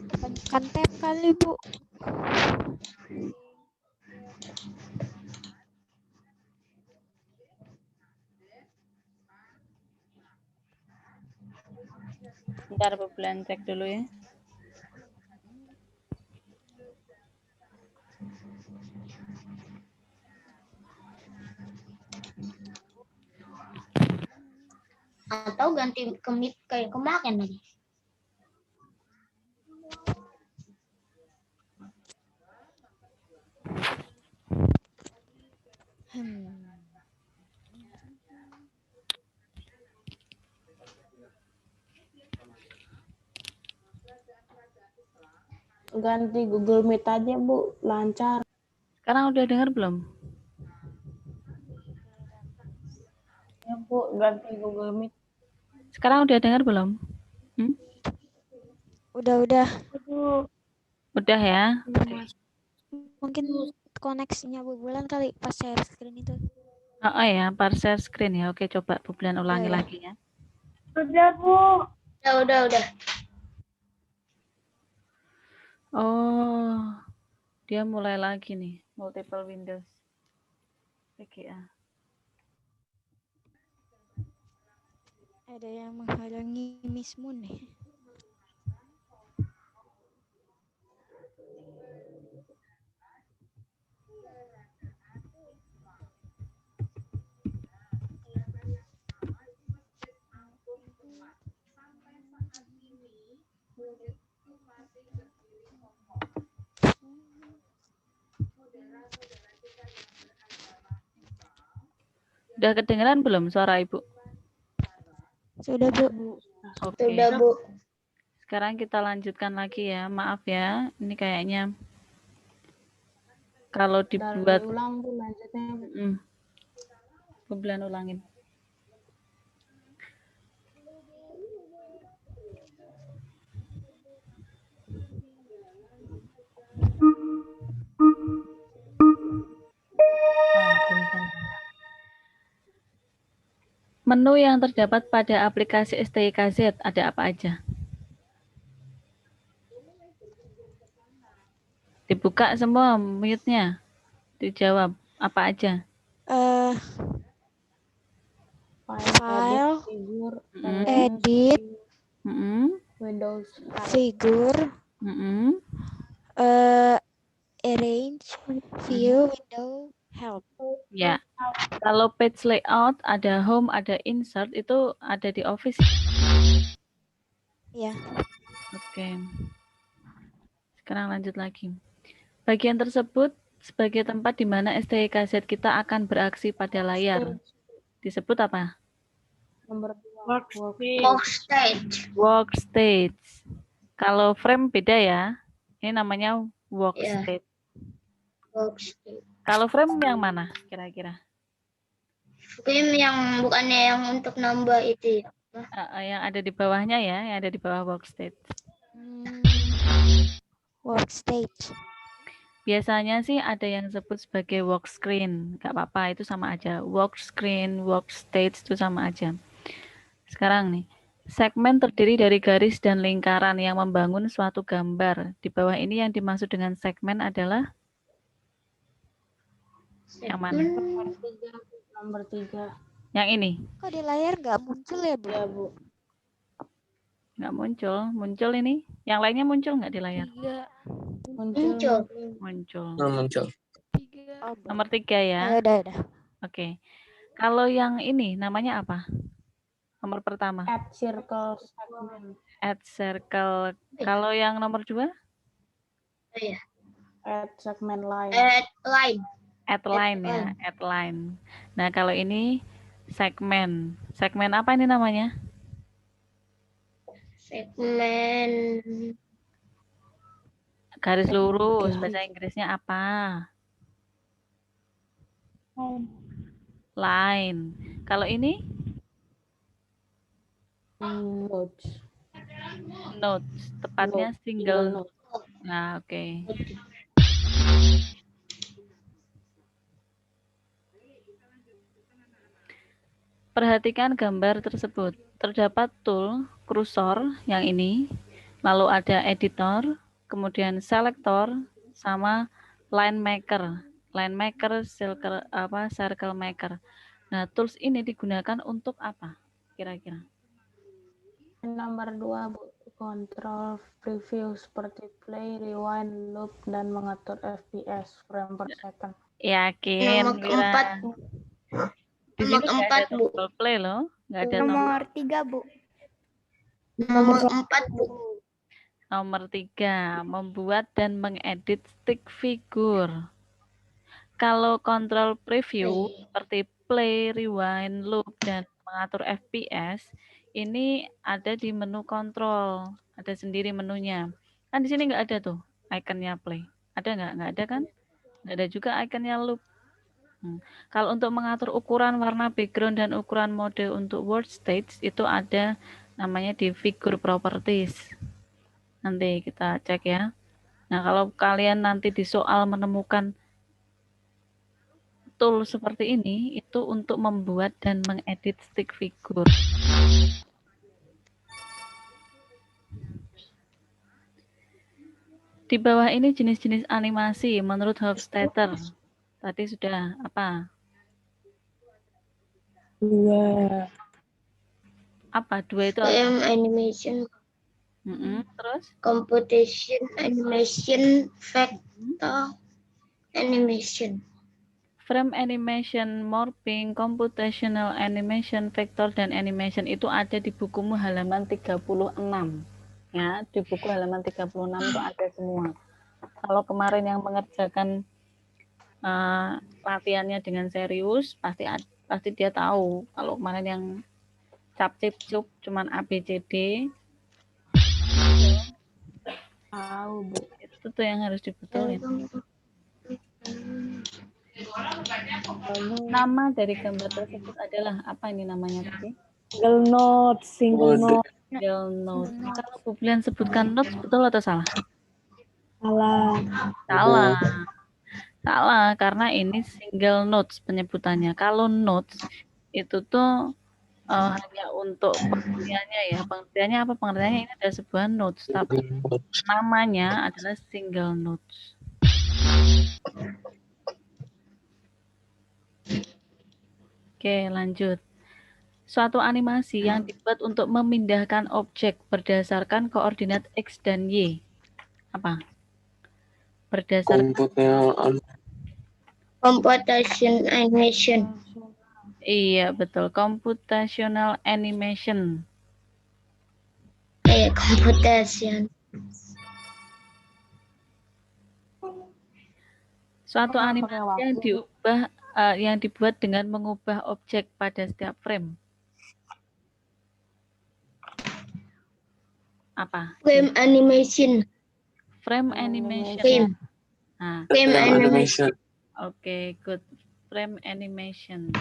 Kebanyakan tab kali, Bu. Bentar Bu Bulan cek dulu ya. Atau ganti ke Meet kayak kemarin tadi. Ganti Google Meet aja, Bu. Lancar. Sekarang udah dengar belum? Ya, Bu. Ganti Google Meet. Sekarang udah dengar belum? Udah. Udah ya? Mungkin koneksinya Bu Bulan kali pas share screen itu. Oh ya, par share screen ya. Oke, coba Bu Bulan ulangi Ya. lagi ya. Udah, Bu. Udah. Oh, dia mulai lagi nih, multiple windows. VGA. Ada yang menghalangi Miss Moon nih. Udah kedengeran belum suara Ibu? Sudah, Bu. Oke. Sudah, Bu. Sekarang kita lanjutkan lagi ya. Maaf ya, ini kayaknya kalau dibuat ulang, Bu, lanjutnya. Bu Bulan ulangin. Menu yang terdapat pada aplikasi STIKZ ada apa aja? Dibuka semua mute-nya. Dijawab apa aja? File, figur, edit, Windows, figur, arrange, view, window, help. Ya. Kalau page layout, ada home, ada insert, itu ada di Office. Ya. Oke. Sekarang lanjut lagi. Bagian tersebut sebagai tempat di mana STIKZ kita akan beraksi pada layar. Disebut apa? Nomor 2. Workstage. Kalau frame beda ya. Ini namanya workstage. Kalau frame yang mana kira-kira? Frame yang bukannya yang untuk nambah itu ya. Yang ada di bawahnya ya, yang ada di bawah workstage. Workstage. Biasanya sih ada yang disebut sebagai work screen. Gak apa-apa, itu sama aja. Work screen, workstage itu sama aja. Sekarang nih, segmen terdiri dari garis dan lingkaran yang membangun suatu gambar. Di bawah ini yang dimaksud dengan segmen adalah yang mana? Nomor 3. Yang ini? Kok di layar nggak muncul ya, Bu? Ya, Bu. Nggak muncul. Muncul ini. Yang lainnya muncul nggak di layar? 3. Muncul. Muncul. 3. Nomor 3 ya. Udah. Oke. Kalau yang ini namanya apa? Nomor pertama. Add circle segment. Add circle. Kalau yang nomor 2? Add segment line. Add line ya. Add line. Nah kalau ini segmen. Segmen apa ini namanya? Segmen garis lurus. Bahasa Inggrisnya apa? Line. Kalau ini? Notes. Tepatnya single note. Nah, oke. Perhatikan gambar tersebut. terdapat tool kursor yang ini, lalu ada editor, kemudian selector, sama line maker. Line maker, circle maker. Nah, tools ini digunakan untuk apa kira-kira? Nomor 2, Bu. Kontrol preview seperti play, rewind, loop, dan mengatur FPS frame per second. Yakin, Nomor Wira? 4. Di Nomor sini nggak ada 4, Bu. tombol play loh, nggak ada tombol. Nomor 3, Bu. Nomor 4, Bu. Nomor 3, membuat dan mengedit stick figure. Kalau kontrol preview seperti play, rewind, loop, dan mengatur FPS, ini ada di menu kontrol, ada sendiri menunya. Kan di sini nggak ada tuh ikonnya play. Ada nggak? Nggak ada kan? Nggak ada juga ikonnya loop. Kalau untuk mengatur ukuran, warna background, dan ukuran mode untuk world stage, itu ada namanya di figure properties. Nanti kita cek ya. Nah, kalau kalian nanti di soal menemukan tool seperti ini, itu untuk membuat dan mengedit stick figure. Di bawah ini jenis-jenis animasi menurut Hofstadter. Tadi sudah apa? 2. Apa? 2 itu apa? Frame animation, Terus? computation animation, vector animation. Frame animation, morphing, computational animation, vector, dan animation itu ada di bukumu halaman 36. Ya, di buku halaman 36 itu ada semua. Kalau kemarin yang mengerjakan latihannya dengan serius, pasti dia tahu. Kalau kemarin yang cap-cip-cup cuman ABCD, Tahu, Bu. itu tuh yang harus dibetulin. Nama dari gambar tersebut adalah apa ini namanya tadi? Single note, single note. Single note. Kalau Bu Blian sebutkan notes, betul atau salah? Salah. Salah. Salah, karena ini single notes penyebutannya. Kalau notes itu tuh hanya untuk pengertiannya ya. Pengertiannya apa? Pengertiannya ini ada sebuah notes, tapi namanya adalah single notes. Oke, lanjut. Suatu animasi yang dibuat untuk memindahkan objek berdasarkan koordinat X dan Y. Apa? Berdasarkan Computation animation. Iya, betul. Computational animation. Computation. Suatu animasi yang dibuat dengan mengubah objek pada setiap frame. Apa? Frame animation. Frame animation. Frame. Nah, Frame animation. Oke, good. Frame animation.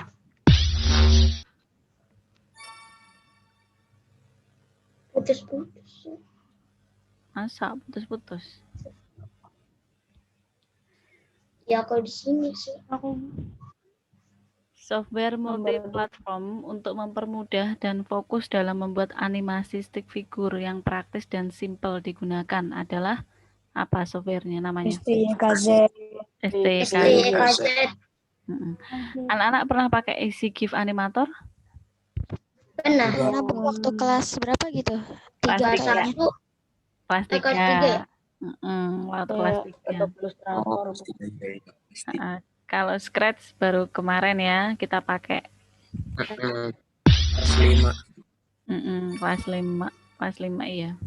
Putus-putus. Masa putus-putus? Ya, kalau di sini sih. Software multi-platform untuk mempermudah dan fokus dalam membuat animasi stick figure yang praktis dan simple digunakan adalah apa softwarenya namanya? STYKZ. STYKZ. Anak-anak pernah pakai Easy GIF Animator? Pernah. Pernah, Bu, waktu kelas berapa gitu? Kelas 3 kayaknya. 1. Kelas 3. Kelas 3. Waktu kelas 3. Ilustrator. Kalau Scratch baru kemarin ya kita pakai. Kelas 5. Kelas 5 iya.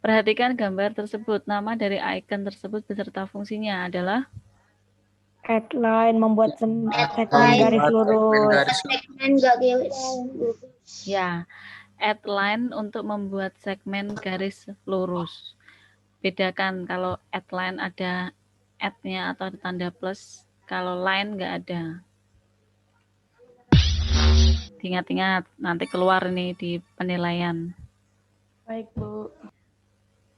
Perhatikan gambar tersebut. Nama dari icon tersebut beserta fungsinya adalah Headline, membuat segmen garis lurus. Segmen garis. ya, outline untuk membuat segmen garis lurus. Bedakan kalau outline ada @-nya atau ada tanda plus, kalau line nggak ada. Ingat-ingat, nanti keluar nih di penilaian. Baik, Bu.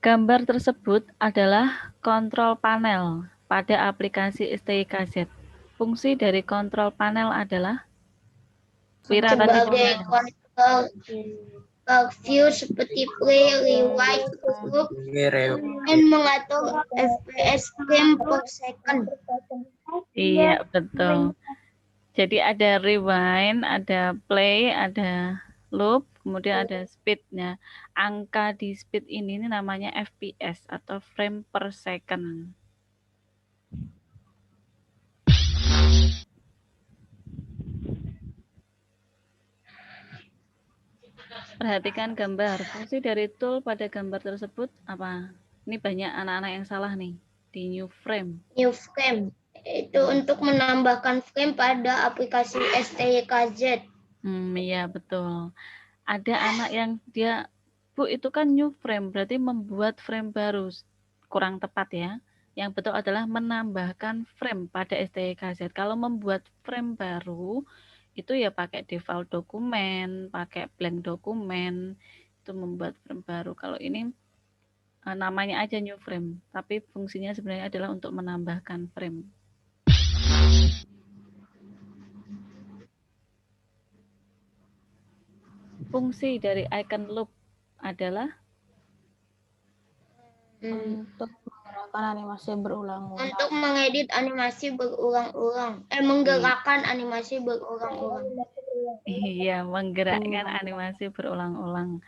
Gambar tersebut adalah kontrol panel pada aplikasi STYKZ. Fungsi dari kontrol panel adalah Wira tadi Sebagai view seperti play, rewind, loop, dan mengatur FPS frame per second. Iya, betul. Jadi ada rewind, ada play, ada loop, kemudian ada speednya. Angka di speed ini namanya FPS atau frame per second. Perhatikan gambar. Fungsi dari tool pada gambar tersebut apa? Ini banyak anak-anak yang salah nih di new frame. New frame itu untuk menambahkan frame pada aplikasi STYKZ. Iya betul. Ada anak yang dia, Bu itu kan new frame, berarti membuat frame baru. Kurang tepat ya. Yang betul adalah menambahkan frame pada STYKZ. Kalau membuat frame baru, itu ya pakai default dokumen, pakai blank dokumen, itu membuat frame baru. Kalau ini namanya aja new frame, tapi fungsinya sebenarnya adalah untuk menambahkan frame. Fungsi dari icon loop adalah Untuk menggerakkan animasi berulang-ulang. Untuk mengedit animasi berulang-ulang. Menggerakkan animasi berulang-ulang. iya, menggerakkan animasi berulang-ulang.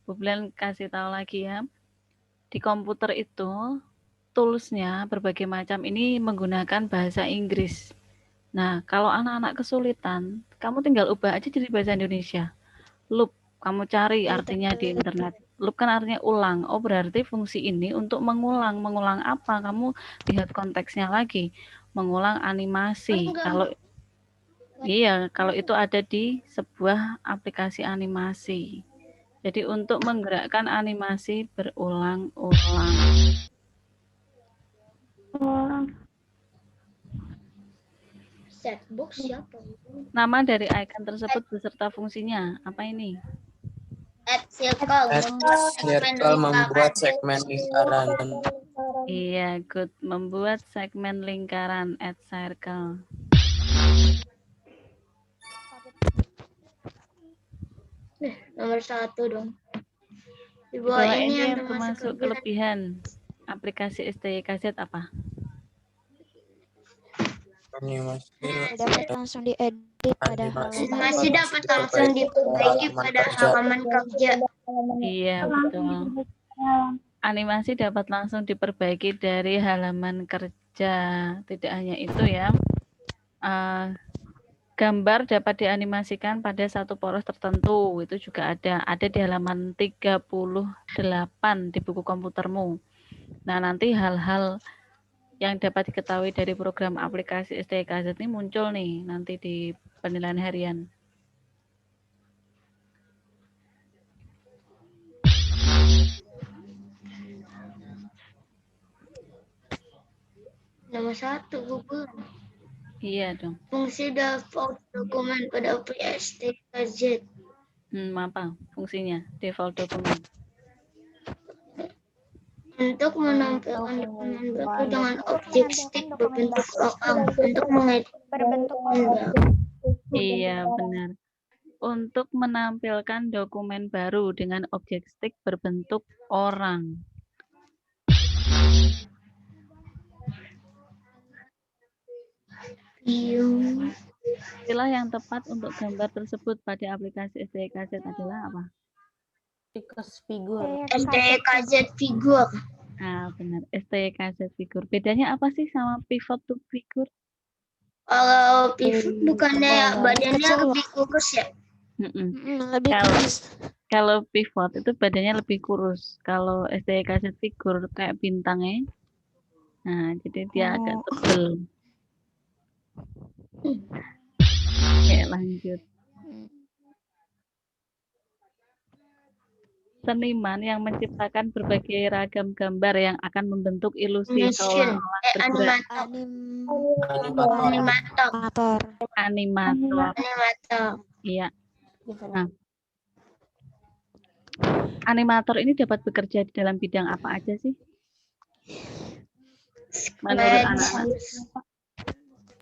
Bu Blan kasih tahu lagi ya. Di komputer itu toolsnya berbagai macam ini menggunakan bahasa Inggris. Nah, kalau anak-anak kesulitan, kamu tinggal ubah aja jadi bahasa Indonesia. Loop, kamu cari artinya di internet. Loop kan artinya ulang. Oh, berarti fungsi ini untuk mengulang. Mengulang apa? Kamu lihat konteksnya lagi. Mengulang animasi. Kalau itu ada di sebuah aplikasi animasi. Jadi untuk menggerakkan animasi berulang-ulang. Setbox siapa? Nama dari icon tersebut beserta fungsinya. Apa ini? Add circle. Membuat segmen lingkaran. Iya, good. Membuat segmen lingkaran, add circle. Nomor 1 dong. Di Di bawah bawah ini ini yang yang termasuk kelebihan aplikasi STYKZ apa? Dapat langsung diedit pada halaman. Masih dapat langsung diperbaiki pada halaman kerja. Iya, betul. Animasi dapat langsung diperbaiki dari halaman kerja. Tidak hanya itu ya. Gambar dapat dianimasikan pada satu poros tertentu. Itu juga ada di halaman 38 di buku komputermu. Nah, nanti hal-hal yang dapat diketahui dari program aplikasi STYKZ ini muncul nih nanti di penilaian harian. Nomor 1 Google. Iya dong. Fungsi default dokumen pada aplikasi STYKZ. Apa fungsinya? Default dokumen. Untuk menampilkan dokumen baru dengan objek stick berbentuk orang. Untuk mengedit Berbentuk Iya, benar. Untuk menampilkan dokumen baru dengan objek stick berbentuk orang. Istilah yang tepat untuk gambar tersebut pada aplikasi STYKZ adalah apa? Figure. STYKZ figur. Nah, benar. STYKZ figur. Bedanya apa sih sama pivot to figure? Kalau pivot bukannya badannya lebih kurus ya? lebih kurus. Kalau pivot itu badannya lebih kurus. Kalau STYKZ figur kayak bintangnya. Nah, jadi dia agak tebal. Oke, lanjut. Seniman yang menciptakan berbagai ragam gambar yang akan membentuk ilusi seolah-olah bergerak. Animator. Iya. Nah, animator ini dapat bekerja di dalam bidang apa aja sih? Menurut anak-anak.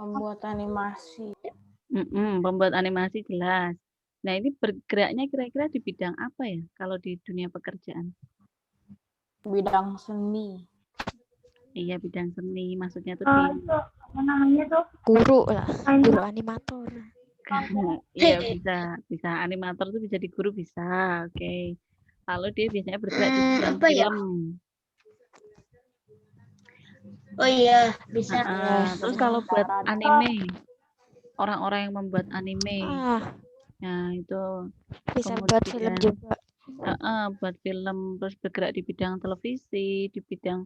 Membuat animasi. Pembuat animasi jelas. Nah, ini bergeraknya kira-kira di bidang apa ya kalau di dunia pekerjaan? Bidang seni. Iya, bidang seni. Maksudnya tuh Apa namanya tuh? Guru lah, guru animator. iya bisa animator tuh bisa di guru bisa. Oke. Lalu dia biasanya bergerak di bidang Apa ya? film. Oh iya, bisa. Terus kalau buat anime, orang-orang yang membuat anime, nah itu Bisa buat film kemudian juga. buat film, terus bergerak di bidang televisi, di bidang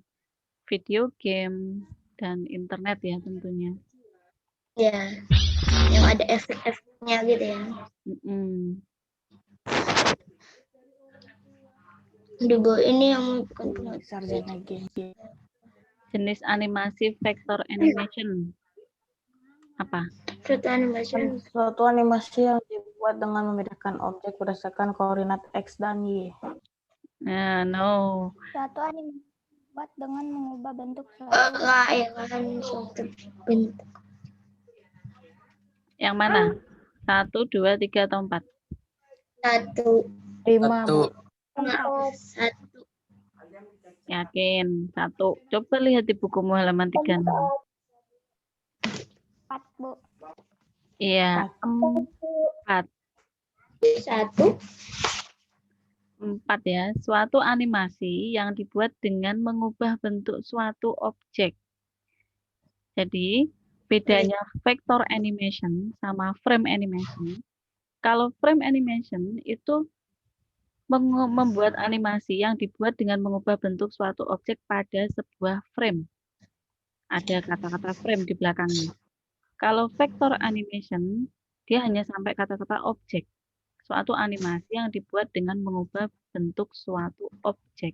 video game dan internet ya tentunya. Ya, yang ada efek-efeknya gitu ya. Mm-mm. Aduh, ini yang bukan Sarjana game. Jenis animasi vector animation apa? Suatu animasi. Suatu animasi yang dibuat dengan membedakan objek berdasarkan koordinat X dan Y. Nah, no. Suatu animasi buat dengan mengubah bentuk Suatu bentuk. Yang mana? 1, 2, 3, atau 4? 1, 5. Satu. 1. Yakin? 1. Coba lihat di bukumu halaman 36. 4, Bu. Iya, 4. 1. 4 ya. Suatu animasi yang dibuat dengan mengubah bentuk suatu objek. Jadi, bedanya vector animation sama frame animation. Kalau frame animation itu membuat animasi yang dibuat dengan mengubah bentuk suatu objek pada sebuah frame. Ada kata-kata frame di belakangnya. Kalau vector animation, dia hanya sampai kata-kata objek. Suatu animasi yang dibuat dengan mengubah bentuk suatu objek.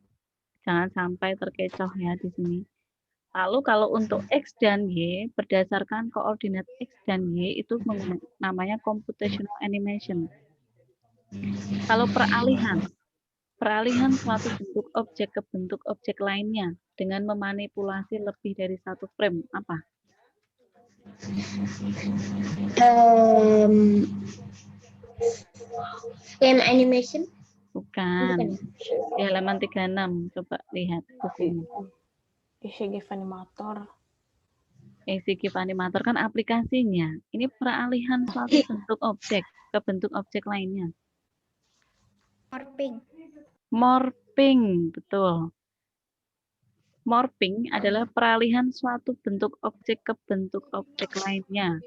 Jangan sampai terkecoh ya di sini. Lalu kalau untuk X dan Y, berdasarkan koordinat X dan Y itu namanya computational animation. Kalau peralihan suatu bentuk objek ke bentuk objek lainnya dengan memanipulasi lebih dari satu frame, apa? Game animation. Bukan. Di halaman 36, coba lihat bukunya. ECGIF animator. ECGIF animator kan aplikasinya. Ini peralihan suatu bentuk objek ke bentuk objek lainnya. Morphing, betul. Morphing adalah peralihan suatu bentuk objek ke bentuk objek lainnya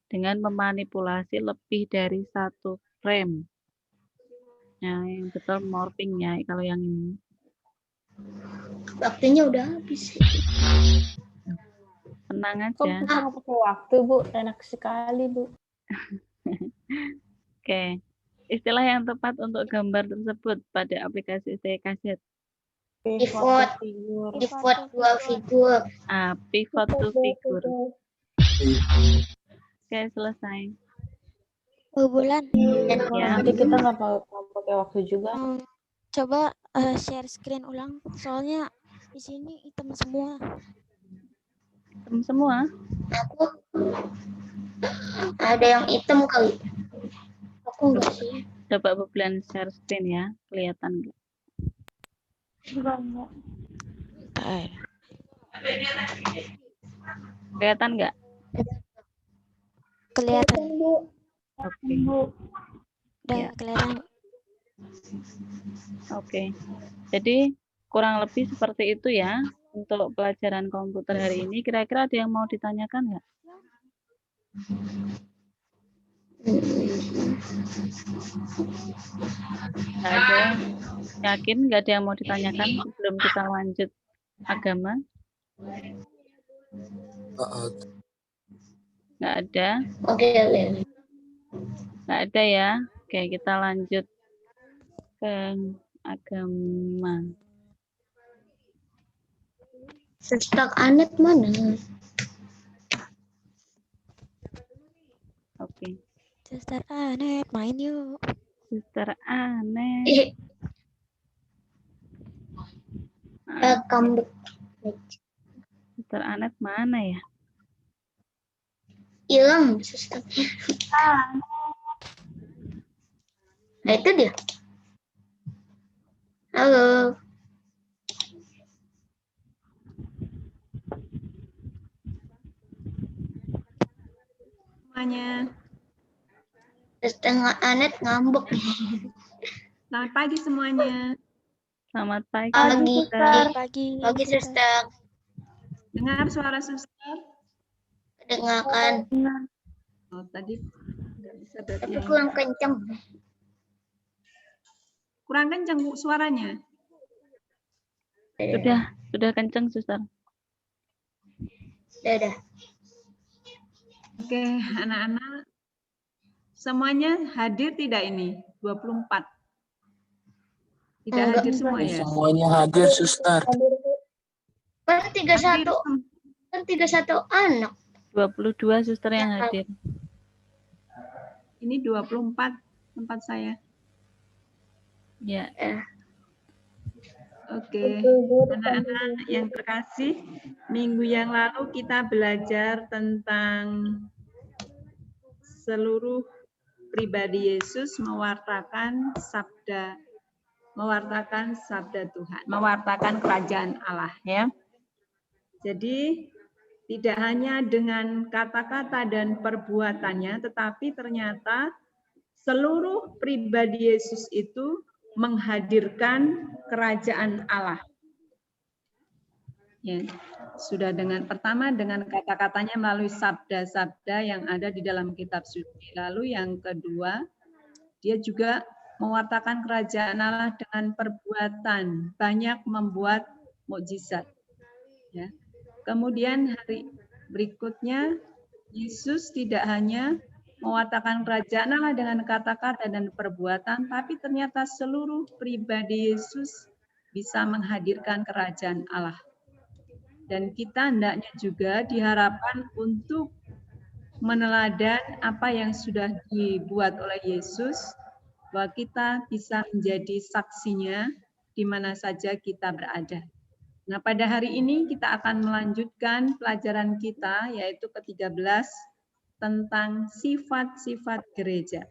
dengan memanipulasi lebih dari satu frame. Nah, yang betul morphing ya, kalau yang ini. Waktunya udah habis. Tenang Kok aja. bisa nggak pakai waktu, Bu? Enak sekali, Bu. Oke. Istilah yang tepat untuk gambar tersebut pada aplikasi kaset. Pivot 2 figur. Pivot to figure. Oke, selesai. Bu Bulan, Ya. Jadi kita nggak pakai waktu juga. coba share screen ulang. Soalnya di sini hitam semua. Hitam semua. Aku ada yang hitam kali. Aku enggak sih. Coba Bu Bulan share screen ya. Kelihatan nggak? Kelihatan nggak? Kelihatan. Oke. Udah Ya. kelihatan. Oke. Jadi kurang lebih seperti itu ya untuk pelajaran komputer hari ini. Kira-kira ada yang mau ditanyakan nggak? Nggak ada. Yakin nggak ada yang mau ditanyakan sebelum kita lanjut agama? Nggak ada. Oke. Nggak ada ya. Oke, kita lanjut ke agama. Suster Anet mana? Oke. Suster Anet, main yuk. Suster Anet. Welcome. Suster Anet mana ya? Hilang susternya. Nah, itu dia. Halo. Semuanya. Setengah Anet ngambek. Selamat pagi semuanya. Selamat pagi. Pagi. Pagi. Pagi, Suster. Dengar suara suster? Dengarkan. Oh, tadi nggak bisa berarti. Tapi kurang kencang. Kurang kencang Bu suaranya. Sudah kenceng, Suster. Dadah. Oke, anak-anak. Semuanya hadir tidak ini? 24. Tidak Enggak. hadir semua ya? Semuanya hadir, Suster. Kan 31 anak. 22 Suster yang hadir. Ini 24 tempat saya. Ya. Oke, anak-anak yang terkasih, minggu yang lalu kita belajar tentang seluruh pribadi Yesus mewartakan sabda Tuhan, mewartakan kerajaan Allah ya. Jadi tidak hanya dengan kata-kata dan perbuatannya, tetapi ternyata seluruh pribadi Yesus itu menghadirkan kerajaan Allah. Ya, sudah pertama dengan kata-katanya melalui sabda-sabda yang ada di dalam kitab suci. Lalu yang kedua, dia juga mewartakan kerajaan Allah dengan perbuatan, banyak membuat mukjizat. Ya. Kemudian hari berikutnya, Yesus tidak hanya mewartakan kerajaan Allah dengan kata-kata dan perbuatan, tapi ternyata seluruh pribadi Yesus bisa menghadirkan kerajaan Allah. Dan kita hendaknya juga diharapkan untuk meneladan apa yang sudah dibuat oleh Yesus, bahwa kita bisa menjadi saksinya di mana saja kita berada. Nah, pada hari ini kita akan melanjutkan pelajaran kita, yaitu ke-13, tentang sifat-sifat gereja.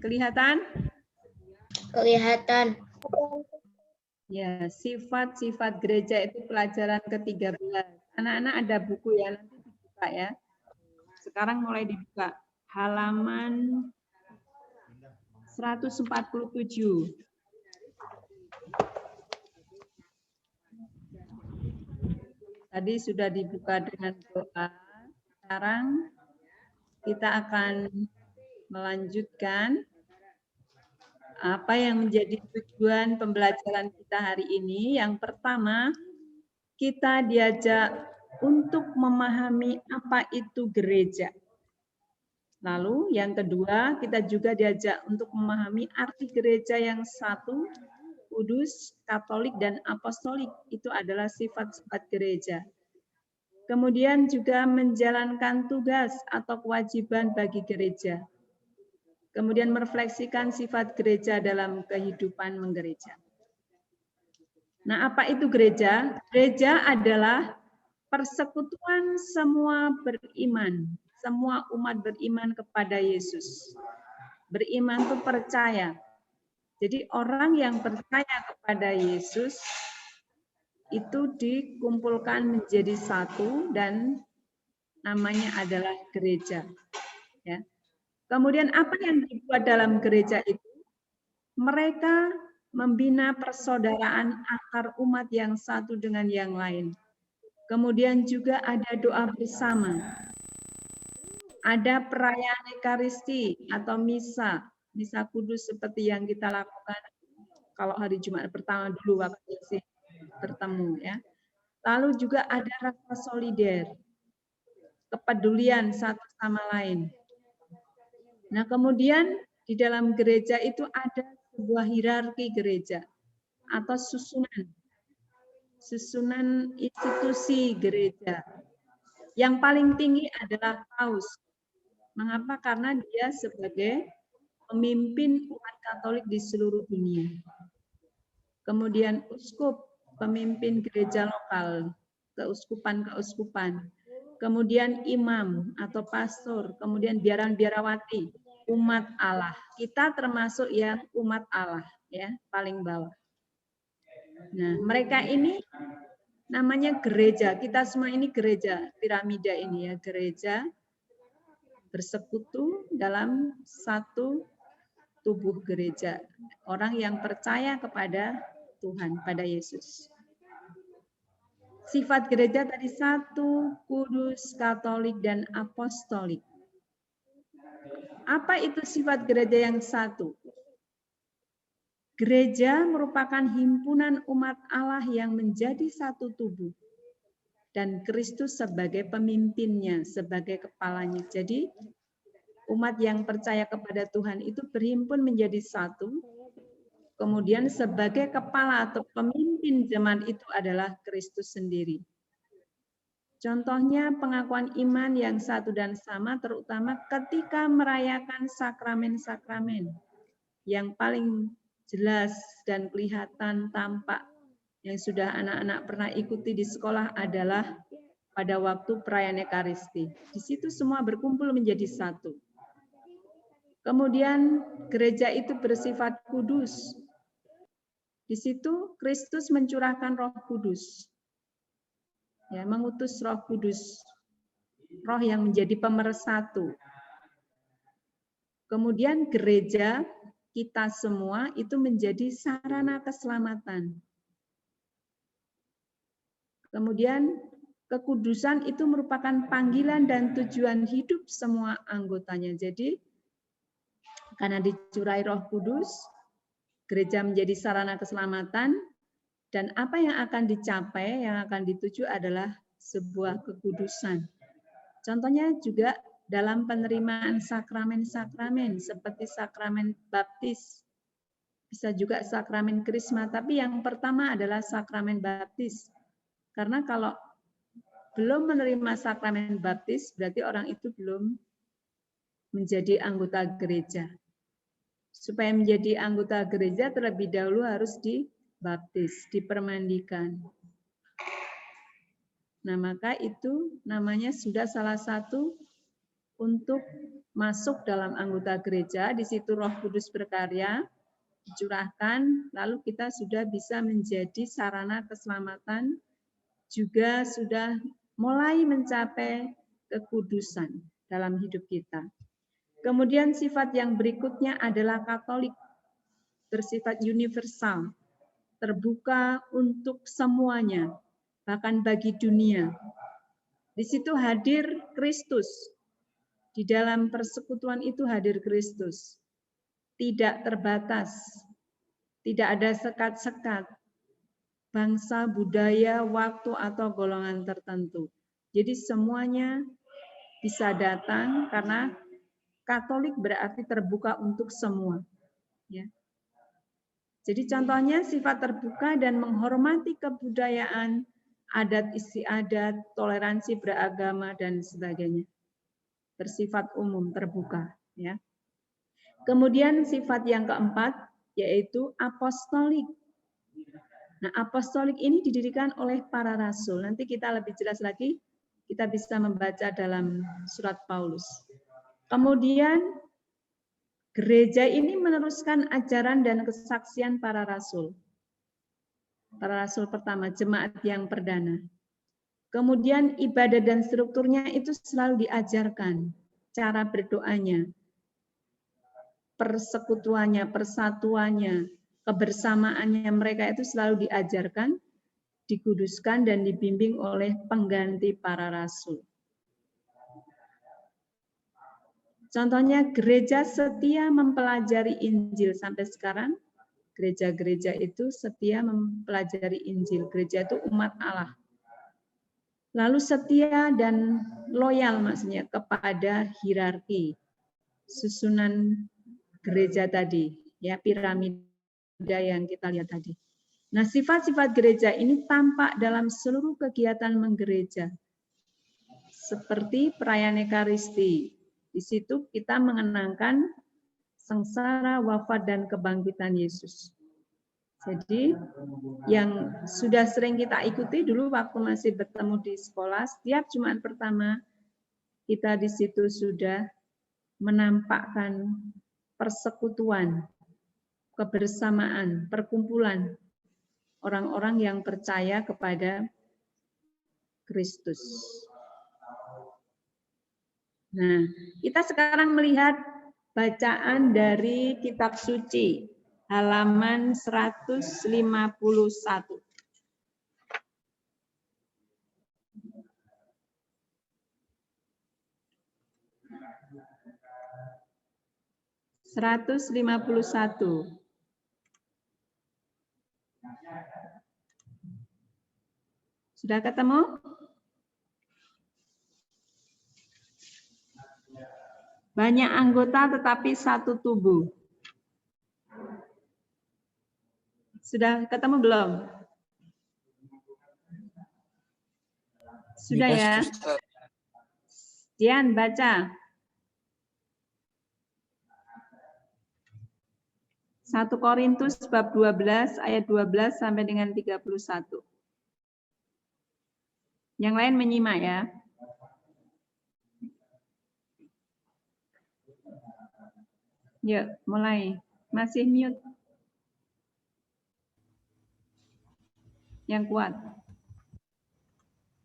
Kelihatan? Kelihatan. Ya, sifat-sifat gereja itu pelajaran ke-13. Anak-anak ada buku ya, nanti dibuka ya. Sekarang mulai dibuka. Halaman 147. Tadi sudah dibuka dengan doa. Sekarang kita akan melanjutkan apa yang menjadi tujuan pembelajaran kita hari ini. Yang pertama, kita diajak untuk memahami apa itu gereja. Lalu yang kedua, kita juga diajak untuk memahami arti gereja yang satu, kudus, katolik, dan apostolik. Itu adalah sifat-sifat gereja. Kemudian juga menjalankan tugas atau kewajiban bagi gereja. Kemudian merefleksikan sifat gereja dalam kehidupan menggereja. Nah, apa itu gereja? Gereja adalah persekutuan semua beriman, semua umat beriman kepada Yesus. Beriman itu percaya. Jadi orang yang percaya kepada Yesus itu dikumpulkan menjadi satu dan namanya adalah gereja. Ya. Kemudian apa yang dibuat dalam gereja itu? Mereka membina persaudaraan antar umat yang satu dengan yang lain. Kemudian juga ada doa bersama. Ada perayaan Ekaristi atau misa kudus seperti yang kita lakukan kalau hari Jumat pertama dulu waktu masih bertemu ya. Lalu juga ada rasa solider, kepedulian satu sama lain. Nah, kemudian di dalam gereja itu ada sebuah hierarki gereja atau susunan institusi gereja. Yang paling tinggi adalah paus. Mengapa? Karena dia sebagai pemimpin umat Katolik di seluruh dunia. Kemudian uskup, pemimpin gereja lokal, keuskupan-keuskupan. Kemudian imam atau pastor, kemudian biarawati, umat Allah. Kita termasuk yang umat Allah, ya, paling bawah. Nah, mereka ini namanya gereja. Kita semua ini gereja, piramida ini ya, gereja bersekutu dalam satu tubuh gereja. Orang yang percaya kepada Tuhan, pada Yesus. Sifat gereja tadi satu, kudus, katolik, dan apostolik. Apa itu sifat gereja yang satu? Gereja merupakan himpunan umat Allah yang menjadi satu tubuh. Dan Kristus sebagai pemimpinnya, sebagai kepalanya. Jadi umat yang percaya kepada Tuhan itu berhimpun menjadi satu. Kemudian sebagai kepala atau pemimpin jemaat itu adalah Kristus sendiri. Contohnya pengakuan iman yang satu dan sama terutama ketika merayakan sakramen-sakramen. Yang paling jelas dan kelihatan tampak yang sudah anak-anak pernah ikuti di sekolah adalah pada waktu perayaan Ekaristi. Di situ semua berkumpul menjadi satu. Kemudian gereja itu bersifat kudus. Di situ Kristus mencurahkan Roh Kudus. Ya, mengutus Roh Kudus. Roh yang menjadi pemersatu. Kemudian gereja kita semua itu menjadi sarana keselamatan. Kemudian kekudusan itu merupakan panggilan dan tujuan hidup semua anggotanya. Jadi karena dicurahi Roh Kudus, gereja menjadi sarana keselamatan, dan apa yang akan dicapai, yang akan dituju adalah sebuah kekudusan. Contohnya juga dalam penerimaan sakramen-sakramen, seperti sakramen baptis, bisa juga sakramen krisma, tapi yang pertama adalah sakramen baptis. Karena kalau belum menerima sakramen baptis, berarti orang itu belum menjadi anggota gereja. Supaya menjadi anggota gereja terlebih dahulu harus dibaptis, dipermandikan. Nah, maka itu namanya sudah salah satu untuk masuk dalam anggota gereja. Di situ Roh Kudus berkarya, dicurahkan, lalu kita sudah bisa menjadi sarana keselamatan, juga sudah mulai mencapai kekudusan dalam hidup kita. Kemudian sifat yang berikutnya adalah Katolik, bersifat universal, terbuka untuk semuanya, bahkan bagi dunia. Di situ hadir Kristus. Di dalam persekutuan itu hadir Kristus. Tidak terbatas, tidak ada sekat-sekat, bangsa, budaya, waktu, atau golongan tertentu. Jadi semuanya bisa datang karena Katolik berarti terbuka untuk semua. Ya. Jadi contohnya sifat terbuka dan menghormati kebudayaan, adat istiadat, toleransi beragama, dan sebagainya. Bersifat umum, terbuka. Ya. Kemudian sifat yang keempat yaitu apostolik. Nah, apostolik ini didirikan oleh para rasul. Nanti kita lebih jelas lagi, kita bisa membaca dalam surat Paulus. Kemudian gereja ini meneruskan ajaran dan kesaksian para rasul. Para rasul pertama, jemaat yang perdana. Kemudian ibadah dan strukturnya itu selalu diajarkan. Cara berdoanya, persekutuannya, persatuannya, kebersamaannya mereka itu selalu diajarkan, dikuduskan, dan dibimbing oleh pengganti para rasul. Contohnya gereja setia mempelajari Injil sampai sekarang. Gereja-gereja itu setia mempelajari Injil. Gereja itu umat Allah. Lalu setia dan loyal maksudnya kepada hierarki, susunan gereja tadi, ya piramida yang kita lihat tadi. Nah, sifat-sifat gereja ini tampak dalam seluruh kegiatan menggereja. Seperti perayaan Ekaristi. Di situ kita mengenangkan sengsara, wafat, dan kebangkitan Yesus. Jadi yang sudah sering kita ikuti dulu waktu masih bertemu di sekolah, setiap Jumat pertama kita di situ sudah menampakkan persekutuan, kebersamaan, perkumpulan orang-orang yang percaya kepada Kristus. Nah, kita sekarang melihat bacaan dari kitab suci halaman 151. Sudah ketemu? Banyak anggota tetapi satu tubuh. Sudah ketemu belum? Sudah ya? Dian, baca. 1 Korintus bab 12 ayat 12 sampai dengan 31. Yang lain menyimak ya. Yuk, mulai. Masih mute. Yang kuat.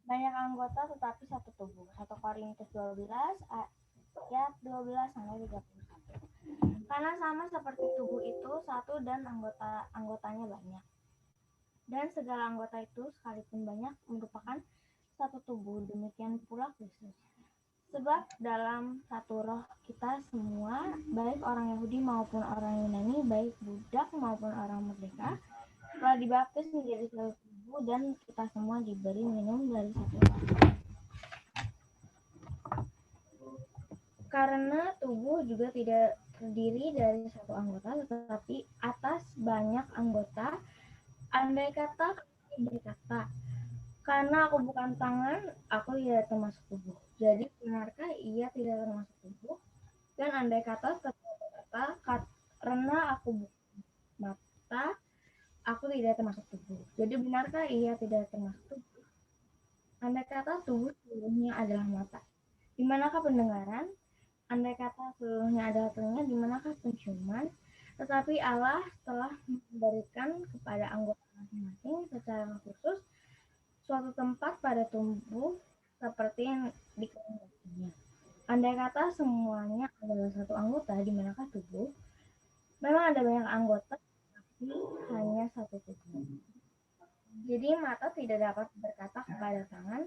Banyak anggota tetapi satu tubuh. 1 Korintus 12 ayat 12 sampai 31. Karena sama seperti tubuh itu satu dan anggotanya banyak. Dan segala anggota itu sekalipun banyak merupakan satu tubuh, demikian pula Kristus. Sebab dalam satu roh kita semua, baik orang Yahudi maupun orang Yunani, baik budak maupun orang merdeka, telah dibaptis menjadi satu tubuh dan kita semua diberi minum dari satu roh. Karena tubuh juga tidak terdiri dari satu anggota, tetapi atas banyak anggota. Andai kata berkata, karena aku bukan tangan, aku tidak termasuk tubuh. Jadi benarkah ia tidak termasuk tubuh? Dan andai kata berkata, karena aku bukan mata, aku tidak termasuk tubuh. Jadi benarkah ia tidak termasuk tubuh? Andai kata tubuh seluruhnya adalah mata, di manakah pendengaran? Andai kata seluruhnya adalah telinga, di manakah penciuman? Tetapi Allah telah memberikan kepada anggota masing-masing secara khusus suatu tempat pada tubuh seperti yang dikehendakinya. Andai kata semuanya adalah satu anggota, di manakah tubuh? Memang ada banyak anggota, tapi hanya satu tubuh. Jadi mata tidak dapat berkata kepada tangan,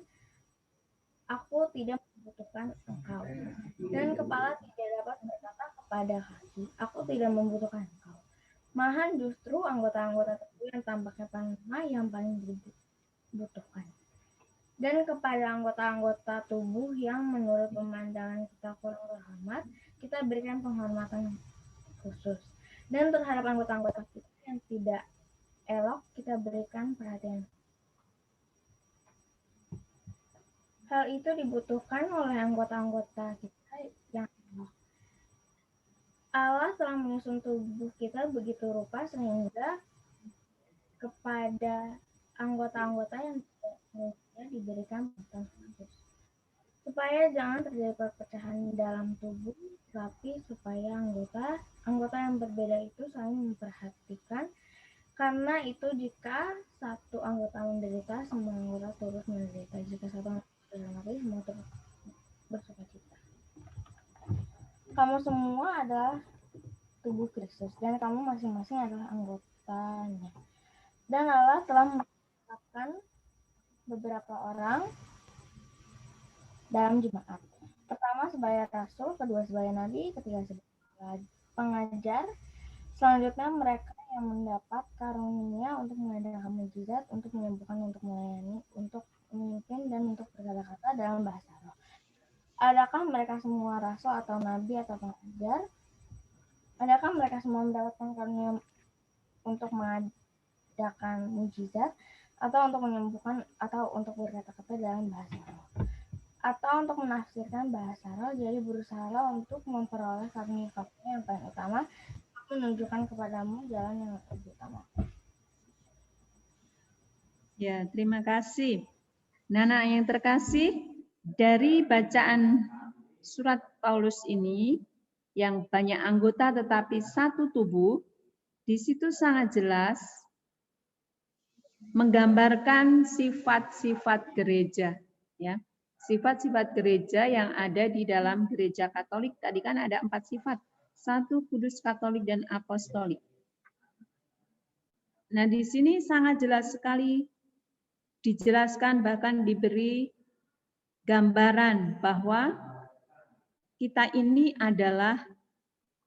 aku tidak membutuhkan engkau. Dan kepala tidak dapat berkata kepada kaki, aku tidak membutuhkan engkau. Malahan justru anggota-anggota tubuh yang tampaknya paling lemah yang paling dibutuhkan. Dan kepada anggota-anggota tubuh yang menurut pemandangan kita kurang terhormat, kita berikan penghormatan khusus. Dan terhadap anggota-anggota kita yang tidak elok, kita berikan perhatian. Hal itu dibutuhkan oleh anggota-anggota kita yang elok. Allah telah menyusun tubuh kita begitu rupa sehingga kepada anggota-anggota yang tidak diberikan perhatian khusus. Supaya jangan terjadi perpecahan dalam tubuh, tapi supaya anggota yang berbeda itu saling memperhatikan. Karena itu jika satu anggota menderita, semua anggota turut menderita. Jika satu anggota mati, semua turut bersukacita. Kamu semua adalah tubuh Kristus dan kamu masing-masing adalah anggotanya. Dan Allah telah menetapkan beberapa orang dalam jemaat. Pertama sebagai rasul, kedua sebagai nabi, ketiga sebagai pengajar. Selanjutnya mereka yang mendapat karunia untuk mengadakan mukjizat, untuk menyembuhkan, untuk melayani, untuk memimpin, dan untuk berkata-kata dalam bahasa roh. Adakah mereka semua rasul atau nabi atau pengajar? Adakah mereka semua mendapatkan karunia untuk mengadakan mukjizat, atau untuk menyembuhkan, atau untuk berkata-kata dalam bahasa roh? atau untuk menafsirkan bahasa roh. Jadi berusahalah untuk memperoleh karunia-karunia yang paling utama, menunjukkan kepadamu jalan yang lebih utama. Ya, terima kasih. Nana yang terkasih, dari bacaan surat Paulus ini yang banyak anggota tetapi satu tubuh, di situ sangat jelas menggambarkan sifat-sifat gereja, ya. Sifat-sifat gereja yang ada di dalam gereja Katolik. Tadi kan ada 4 sifat. 1, kudus, katolik, dan apostolik. Nah, di sini sangat jelas sekali dijelaskan, bahkan diberi gambaran bahwa kita ini adalah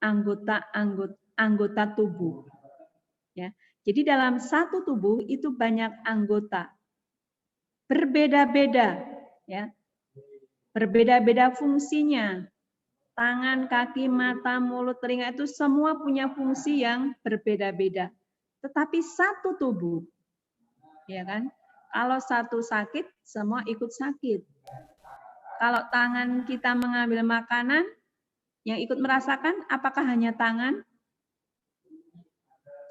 anggota tubuh. Ya. Jadi dalam satu tubuh itu banyak anggota. Berbeda-beda, ya. Berbeda-beda fungsinya. Tangan, kaki, mata, mulut, telinga itu semua punya fungsi yang berbeda-beda. Tetapi satu tubuh. Ya kan? Kalau satu sakit, semua ikut sakit. Kalau tangan kita mengambil makanan, yang ikut merasakan apakah hanya tangan?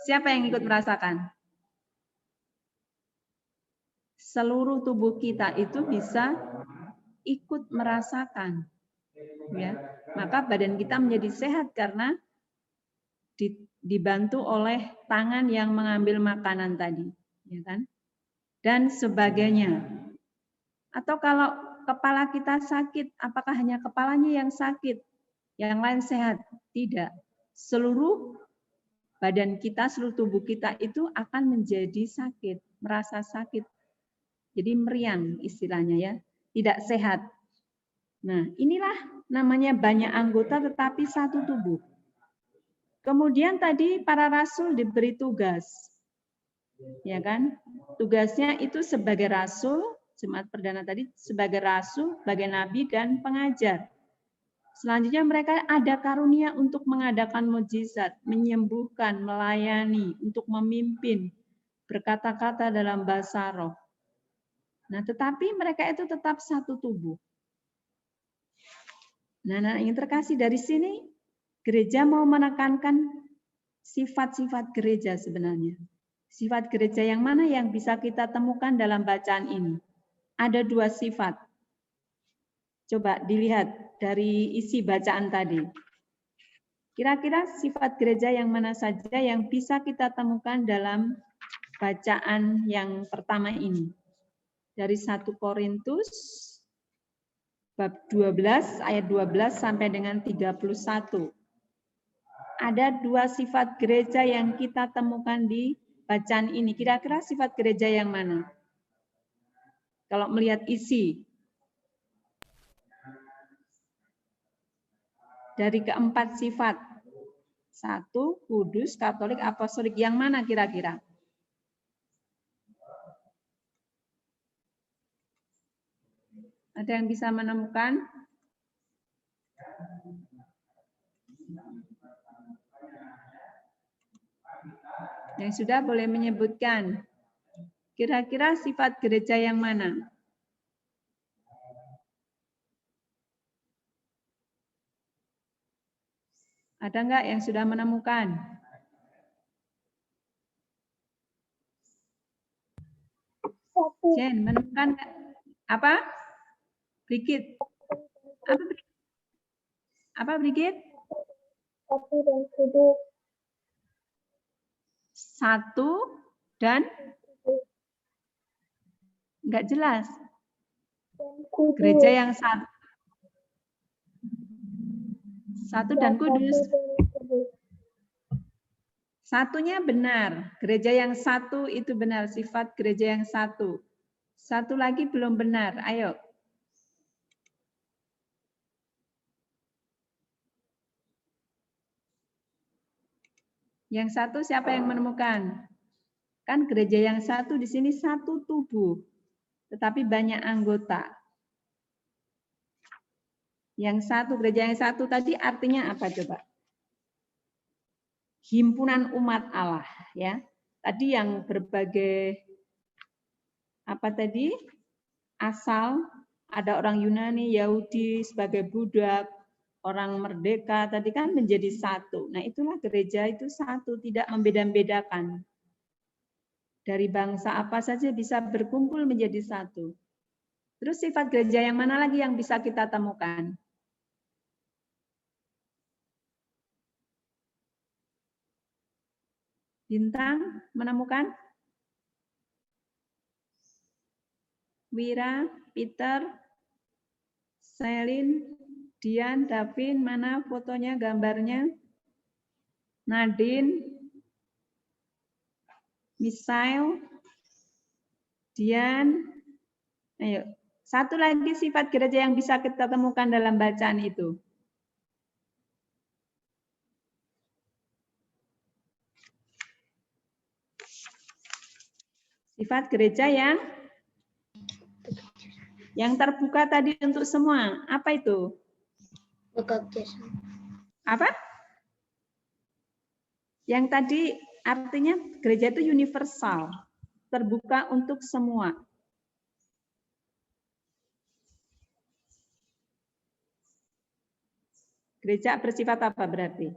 Siapa yang ikut merasakan? Seluruh tubuh kita itu bisa ikut merasakan. Ya, maka badan kita menjadi sehat karena dibantu oleh tangan yang mengambil makanan tadi, ya kan? Dan sebagainya. Atau kalau kepala kita sakit, apakah hanya kepalanya yang sakit, yang lain sehat? Tidak. Seluruh badan kita, seluruh tubuh kita itu akan menjadi sakit, merasa sakit. Jadi meriang istilahnya ya, tidak sehat. Nah, inilah namanya banyak anggota tetapi satu tubuh. Kemudian tadi para rasul diberi tugas. Ya kan? Tugasnya itu sebagai rasul, jemaat perdana tadi sebagai rasul, sebagai nabi dan pengajar. Selanjutnya mereka ada karunia untuk mengadakan mukjizat, menyembuhkan, melayani, untuk memimpin, berkata-kata dalam bahasa roh. Nah, tetapi mereka itu tetap satu tubuh. Nah, yang terkasih dari sini, gereja mau menekankan sifat-sifat gereja sebenarnya. Sifat gereja yang mana yang bisa kita temukan dalam bacaan ini? Ada 2 sifat. Coba dilihat dari isi bacaan tadi. Kira-kira sifat gereja yang mana saja yang bisa kita temukan dalam bacaan yang pertama ini? Dari 1 Korintus bab 12 ayat 12 sampai dengan 31. Ada 2 sifat gereja yang kita temukan di bacaan ini. Kira-kira sifat gereja yang mana? Kalau melihat isi. Dari keempat sifat. 1, kudus, katolik, apostolik. Yang mana kira-kira? Ada yang bisa menemukan? Yang sudah boleh menyebutkan. Kira-kira sifat gereja yang mana? Ada enggak yang sudah menemukan? Jen, menemukan enggak? Apa? Brigit. Apa Brigit? 1 dan kudus. 1 dan enggak jelas. Gereja yang 1. 1 dan kudus. Satunya benar. Gereja yang 1 itu benar. Sifat gereja yang 1. 1 lagi belum benar. Ayo. Yang 1 siapa yang menemukan? Kan gereja yang 1 di sini satu tubuh, tetapi banyak anggota. Yang 1, gereja yang 1 tadi artinya apa coba? Himpunan umat Allah, ya. Tadi yang berbagai apa tadi? Asal Ada orang Yunani, Yahudi sebagai budak, orang merdeka tadi kan menjadi satu. Nah, itulah gereja itu satu, tidak membeda-bedakan. Dari bangsa apa saja bisa berkumpul menjadi satu. Terus sifat gereja yang mana lagi yang bisa kita temukan? Bintang menemukan? Wira, Peter, Selin, Dian, Davin, mana fotonya, gambarnya? Nadine, Misael, Dian, ayo. Satu lagi sifat gereja yang bisa kita temukan dalam bacaan itu. Sifat gereja yang terbuka tadi untuk semua. Apa itu? Bekerja sama. Apa? Yang tadi artinya gereja itu universal, terbuka untuk semua. Gereja bersifat apa berarti?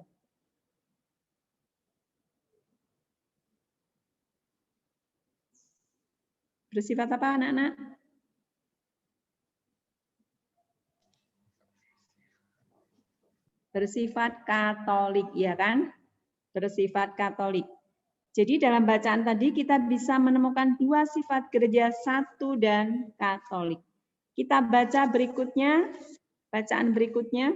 Bersifat apa anak-anak? Bersifat Katolik, ya kan? Bersifat Katolik. Jadi dalam bacaan tadi kita bisa menemukan dua sifat gereja, satu dan Katolik. Kita baca berikutnya, bacaan berikutnya.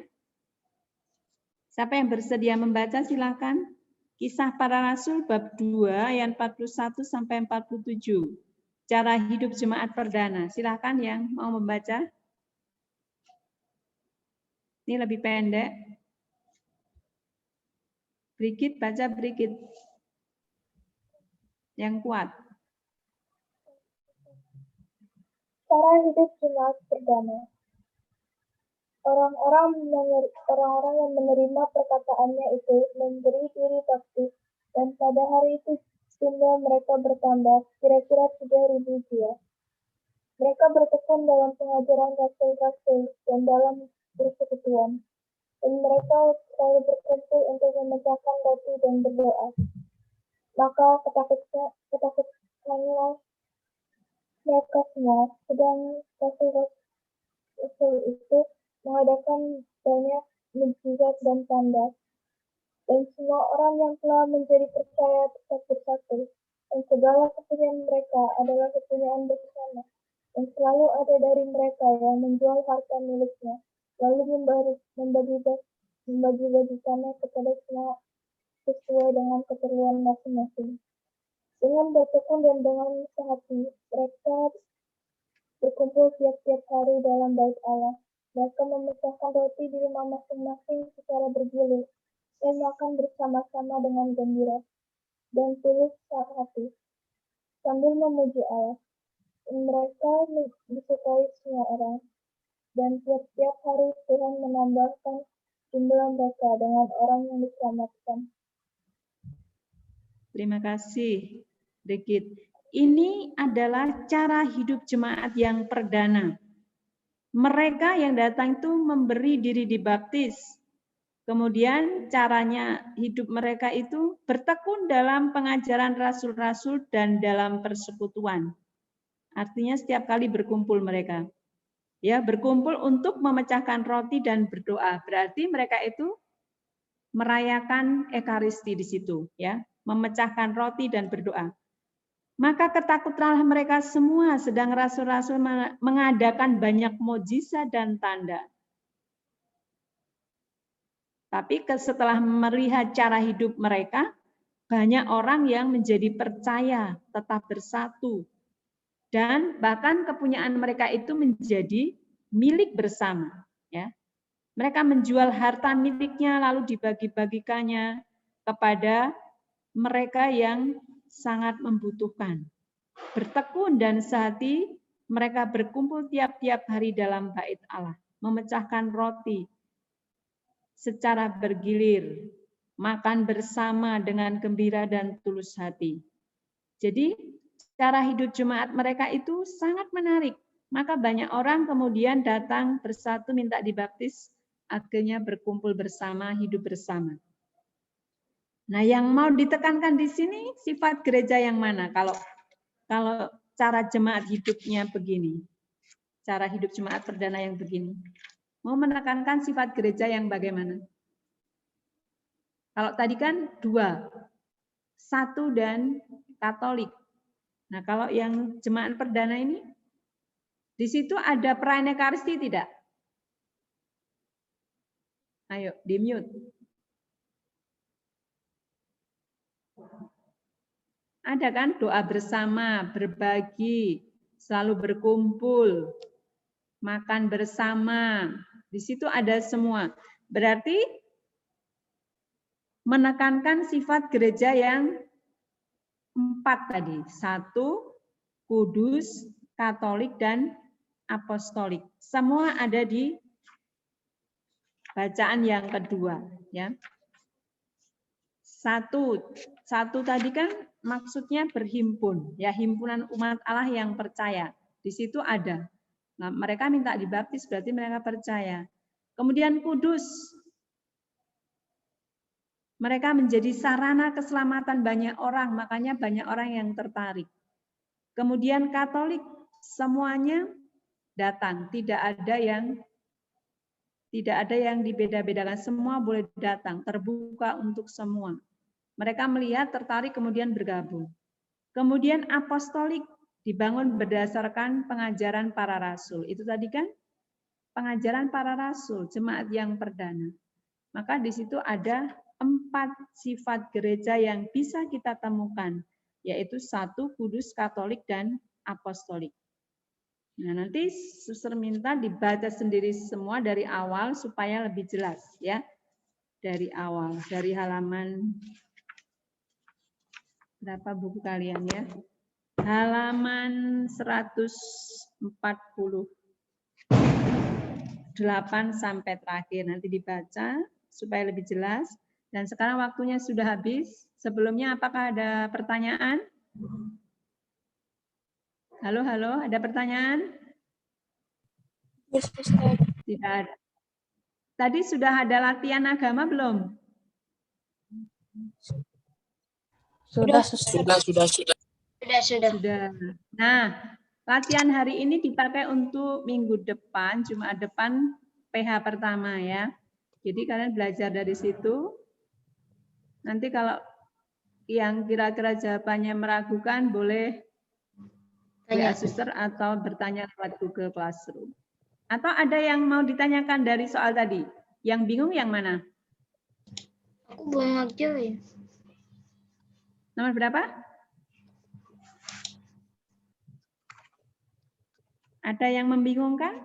Siapa yang bersedia membaca silakan. Kisah Para Rasul bab 2 ayat 41 sampai 47. Cara hidup jemaat perdana. Silakan yang mau membaca. Ini lebih pendek. Brigit, baca Brigit. Yang kuat. Cara hidup jemaat perdana. Orang-orang yang menerima perkataannya itu memberi diri baptis, dan pada hari itu jumlah mereka bertambah kira-kira 3.000 jiwa. Mereka bertekun dalam pengajaran rasul-rasul dan dalam persekutuan, dan mereka selalu berkumpul untuk memecahkan roti dan berdoa. Maka ketakutanlah mereka semua, sedang rasul itu mengadakan banyak mukjizat dan tanda, dan semua orang yang telah menjadi percaya satu-satu, dan segala kepunyaan mereka adalah kepunyaan bersama, dan selalu ada dari mereka yang menjual harta miliknya, lalu membagi-bagikannya kepada semua sesuai dengan keperluan masing-masing. Dengan bertekun dan dengan sehati, mereka berkumpul tiap-tiap hari dalam bait Allah. Mereka memecahkan roti di rumah masing-masing secara bergilir dan makan bersama-sama dengan gembira dan tulus hati sambil memuji Allah. Dan mereka disukai semua orang, dan tiap-tiap hari Tuhan menambahkan jumlah mereka dengan orang yang diselamatkan. Terima kasih, Brigit. Ini adalah cara hidup jemaat yang perdana. Mereka yang datang itu memberi diri dibaptis. Kemudian caranya hidup mereka itu bertekun dalam pengajaran rasul-rasul dan dalam persekutuan. Artinya setiap kali berkumpul mereka. Ya, berkumpul untuk memecahkan roti dan berdoa. Berarti mereka itu merayakan Ekaristi di situ, ya, memecahkan roti dan berdoa. Maka ketakutanlah mereka semua, sedang rasul-rasul mengadakan banyak mukjizat dan tanda. Tapi setelah melihat cara hidup mereka, banyak orang yang menjadi percaya, tetap bersatu. Dan bahkan kepunyaan mereka itu menjadi milik bersama. Ya. Mereka menjual harta miliknya lalu dibagi-bagikannya kepada mereka yang sangat membutuhkan. Bertekun dan sehati, mereka berkumpul tiap-tiap hari dalam bait Allah, memecahkan roti secara bergilir, makan bersama dengan gembira dan tulus hati. Jadi, cara hidup jemaat mereka itu sangat menarik. Maka banyak orang kemudian datang bersatu minta dibaptis, akhirnya berkumpul bersama, hidup bersama. Nah, yang mau ditekankan di sini sifat gereja yang mana? Kalau cara jemaat hidupnya begini, cara hidup jemaat perdana yang begini, mau menekankan sifat gereja yang bagaimana? Kalau tadi kan 2, 1 dan Katolik. Nah, kalau yang jemaat perdana ini, di situ ada perayaan Ekaristi tidak? Ayo, di-mute. Ada kan doa bersama, berbagi, selalu berkumpul, makan bersama. Di situ ada semua. Berarti menekankan sifat gereja yang 4 tadi. 1, kudus, Katolik, dan apostolik. Semua ada di bacaan yang kedua. Ya. 1 tadi kan maksudnya berhimpun, ya, himpunan umat Allah yang percaya. Di situ ada. Nah, mereka minta dibaptis berarti mereka percaya. Kemudian kudus. Mereka menjadi sarana keselamatan banyak orang, makanya banyak orang yang tertarik. Kemudian Katolik, semuanya datang, tidak ada yang dibeda-bedakan, semua boleh datang, terbuka untuk semua. Mereka melihat, tertarik, kemudian bergabung. Kemudian apostolik dibangun berdasarkan pengajaran para rasul. Itu tadi kan pengajaran para rasul, jemaat yang perdana. Maka di situ ada 4 sifat gereja yang bisa kita temukan, yaitu 1, kudus, Katolik, dan apostolik. Nah, nanti suster minta dibaca sendiri semua dari awal supaya lebih jelas, ya. Dari awal, dari halaman berapa buku kalian, ya? Halaman 148 sampai terakhir. Nanti dibaca supaya lebih jelas. Dan sekarang waktunya sudah habis. Sebelumnya apakah ada pertanyaan? Halo, ada pertanyaan? Tidak ada. Tadi sudah ada latihan agama belum? Sudah. Sudah. Nah, latihan hari ini dipakai untuk minggu depan, Jumat depan, PH pertama ya. Jadi kalian belajar dari situ. Nanti kalau yang kira-kira jawabannya meragukan, boleh WA suster atau bertanya lewat Google Classroom. Atau ada yang mau ditanyakan dari soal tadi? Yang bingung yang mana? Aku belum ngerjain. Nomor berapa? Ada yang membingungkan?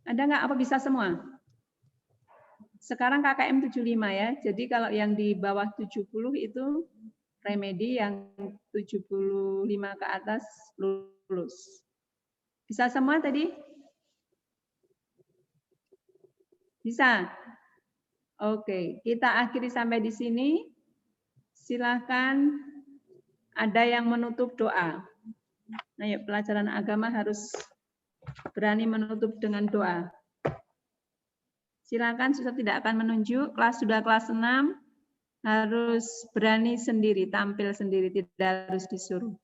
Ada nggak apa bisa semua? Sekarang KKM 75 ya. Jadi kalau yang di bawah 70 itu remedi, yang 75 ke atas lulus. Bisa semua tadi? Bisa? Oke, kita akhiri sampai di sini. Silahkan ada yang menutup doa. Nah, yuk, pelajaran agama harus berani menutup dengan doa. Silakan, sudah tidak akan menunjuk. Sudah kelas 6, harus berani sendiri, tampil sendiri, tidak harus disuruh.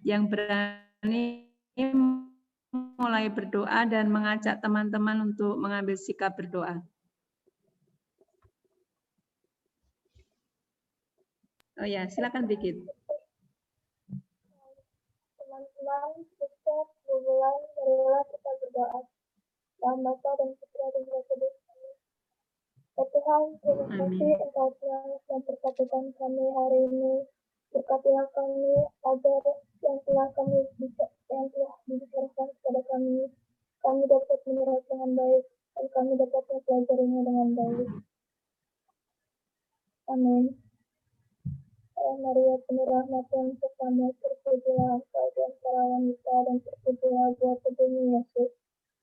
Yang berani mulai berdoa dan mengajak teman-teman untuk mengambil sikap berdoa. Oh ya, silakan dikit. Teman-teman, sukses, berbulan, marilah kita berdoa. Dalam Bapa dan Putra dan Roh Kudus. Ya Tuhan, terima kasih Engkau telah mempersatukan kami hari ini. Berkatilah kami agar yang telah dibicarakan kepada kami dapat menyerap dengan baik dan kami dapat mempelajarinya dengan baik. Amin. Maria penuh rahmat yang pertama, terpujilah Engkau di antara wanita dan terpujilah buah tubuhmu Yesus.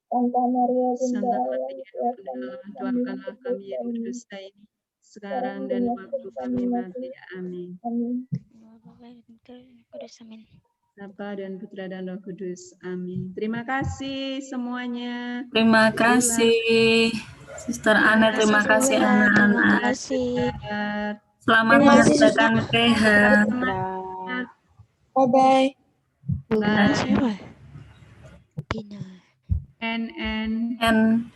Santa Maria Bunda Allah, doakanlah kami yang berdosa ini, sekarang dan waktu kami mati. Amin. Kudus, amin. Bapa dan Putra dan Roh Kudus. Amin. Terima kasih semuanya. Terima kasih, Sister Ana. Terima kasih Terima anak-anak. kasih. Selamat Terima kasih, mengerjakan sehat. Bye-bye. Bye. Siapa? Pina. And And